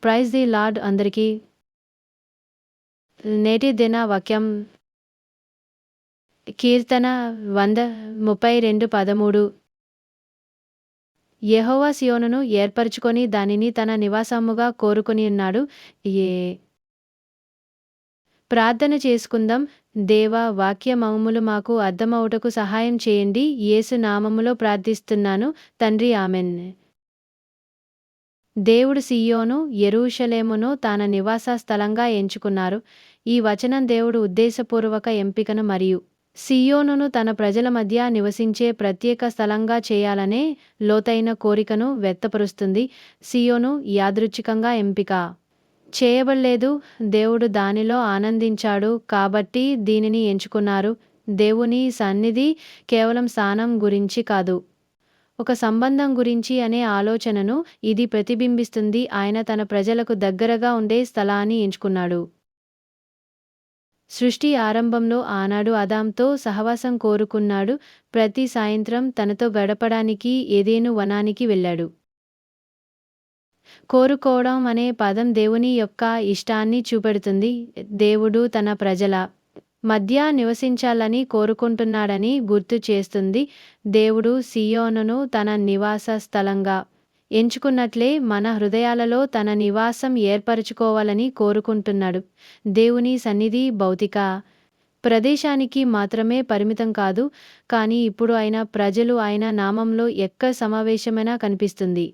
Praise the lord అందరికీ. నేటి దిన వాక్యం కీర్తన 132:13. యెహోవా సీయోనును ఏర్పరచుకొని దానిని తన నివాసముగా కోరుకొనియున్నాడు. ప్రార్థన చేసుకుందాం. దేవా, వాక్యమౌములు మాకు అర్థమవుటకు సహాయం చేయండి. యేసు నామములో ప్రార్థిస్తున్నాను తండ్రి, ఆమెన్. దేవుడు సీయోను, యెరూషలేమును తన నివాస స్థలంగా ఎంచుకున్నారు. ఈ వచనం దేవుడు ఉద్దేశపూర్వక ఎంపికను మరియు సీయోనును తన ప్రజల మధ్య నివసించే ప్రత్యేక స్థలంగా చేయాలనే లోతైన కోరికను వ్యక్తపరుస్తుంది. సీయోను యాదృచ్ఛికంగా ఎంపిక చేయబడలేదు, దేవుడు దానిలో ఆనందించాడు కాబట్టి దీనిని ఎంచుకున్నారు. దేవుని సన్నిధి కేవలం స్థానం గురించి కాదు, ఒక సంబంధం గురించి అనే ఆలోచనను ఇది ప్రతిబింబిస్తుంది. ఆయన తన ప్రజలకు దగ్గరగా ఉండే స్థలాన్ని ఎంచుకున్నాడు. సృష్టి ఆరంభంలో ఆనాడు ఆదాంతో సహవాసం కోరుకున్నాడు. ప్రతి సాయంత్రం తనతో గడపడానికి ఏదెను వనానికి వెళ్ళాడు. కోరుకోవడం అనే పదం దేవుని యొక్క ఇష్టాన్ని చూపెడుతుంది. దేవుడు తన ప్రజల మధ్య నివసించాలని కోరుకుంటున్నాడని గుర్తు చేస్తుంది. దేవుడు సీయోనును తన నివాస స్థలంగా ఎంచుకున్నట్లే మన హృదయాలలో తన నివాసం ఏర్పరచుకోవాలని కోరుకుంటున్నాడు. దేవుని సన్నిధి భౌతిక ప్రదేశానికి మాత్రమే పరిమితం కాదు, కానీ ఇప్పుడు ఆయన ప్రజలు ఆయన నామంలో ఎక్కడ సమావేశమైనా కనిపిస్తుంది.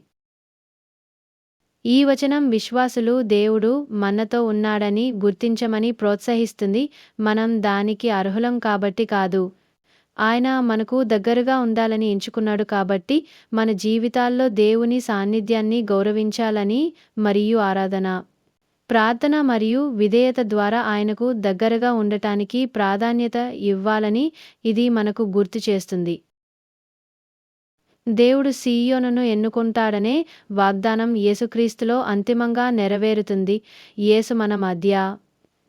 ఈ వచనం విశ్వాసులు దేవుడు మనతో ఉన్నాడని గుర్తించమని ప్రోత్సహిస్తుంది. మనం దానికి అర్హులం కాబట్టి కాదు, ఆయన మనకు దగ్గరగా ఉండాలని ఎంచుకున్నాడు కాబట్టి. మన జీవితాల్లో దేవుని సాన్నిధ్యాన్ని గౌరవించాలని మరియు ఆరాధన, ప్రార్థన మరియు విధేయత ద్వారా ఆయనకు దగ్గరగా ఉండటానికి ప్రాధాన్యత ఇవ్వాలని ఇది మనకు గుర్తు చేస్తుంది. దేవుడు సీయోనును ఎన్నుకుంటాడనే వాగ్దానం యేసుక్రీస్తులో అంతిమంగా నెరవేరుతుంది. యేసు మన మధ్య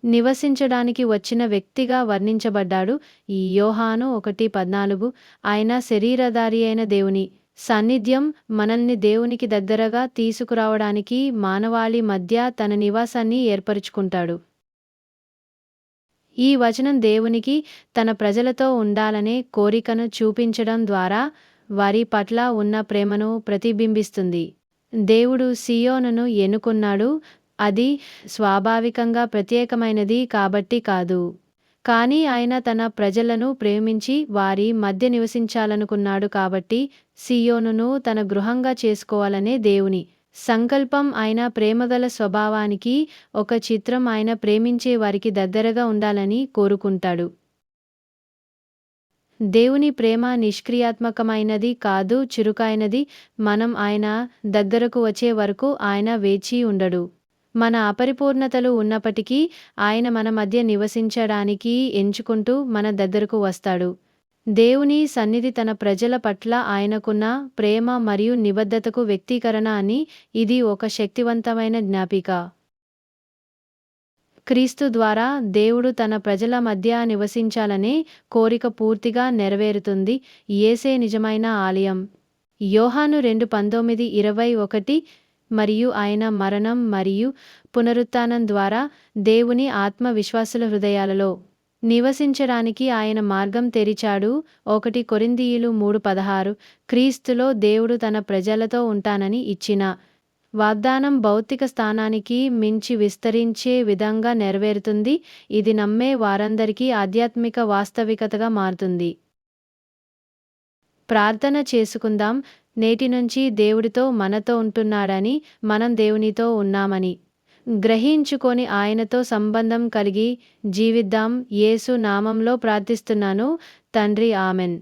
నివసించడానికి వచ్చిన వ్యక్తిగా వర్ణించబడ్డాడు. ఈ యోహాను 1:14. ఆయన శరీరధారి అయిన దేవుని సాన్నిధ్యం మనల్ని దేవునికి దగ్గరగా తీసుకురావడానికి మానవాళి మధ్య తన నివాసాన్ని ఏర్పరచుకుంటాడు. ఈ వచనం దేవునికి తన ప్రజలతో ఉండాలనే కోరికను చూపించడం ద్వారా వారి పట్ల ఉన్న ప్రేమను ప్రతిబింబిస్తుంది. దేవుడు సీయోనును ఎన్నుకున్నాడు, అది స్వాభావికంగా ప్రత్యేకమైనది కాబట్టి కాదు, కానీ ఆయన తన ప్రజలను ప్రేమించి వారి మధ్య నివసించాలనుకున్నాడు కాబట్టి. సీయోనును తన గృహంగా చేసుకోవాలనే దేవుని సంకల్పం ఆయన ప్రేమగల స్వభావానికి ఒక చిత్రం. ఆయన ప్రేమించే వారికి దగ్గరగా ఉండాలని కోరుకుంటాడు. దేవుని ప్రేమ నిష్క్రియాత్మకమైనది కాదు, చురుకైనది. మనం ఆయన దగ్గరకు వచ్చే వరకు ఆయన వేచి ఉండడు. మన అపరిపూర్ణతలు ఉన్నప్పటికీ ఆయన మన మధ్య నివసించడానికి ఎంచుకుంటూ మన దగ్గరకు వస్తాడు. దేవుని సన్నిధి తన ప్రజల పట్ల ఆయనకున్న ప్రేమ మరియు నిబద్ధతకు వ్యక్తీకరణ అని ఇది ఒక శక్తివంతమైన జ్ఞాపిక. క్రీస్తు ద్వారా దేవుడు తన ప్రజల మధ్య నివసించాలనే కోరిక పూర్తిగా నెరవేరుతుంది. యేసే నిజమైన ఆలయం. యోహాను 2:19-21. మరియు ఆయన మరణం మరియు పునరుత్థానం ద్వారా దేవుని ఆత్మ విశ్వాసుల హృదయాలలో నివసించడానికి ఆయన మార్గం తెరిచాడు. 1 కొరింథీయులు 3:16. క్రీస్తులో దేవుడు తన ప్రజలతో ఉంటానని ఇచ్చిన వాగ్దానం భౌతిక స్థానానికి మించి విస్తరించే విధంగా నెరవేరుతుంది. ఇది నమ్మే వారందరికీ ఆధ్యాత్మిక వాస్తవికతగా మారుతుంది. ప్రార్థన చేసుకుందాం. నేటి నుంచి దేవుడితో మనతో ఉంటున్నాడని, మనం దేవునితో ఉన్నామని గ్రహించుకొని ఆయనతో సంబంధం కలిగి జీవిద్దాం. యేసు నామంలో ప్రార్థిస్తున్నాను తండ్రి, ఆమెన్.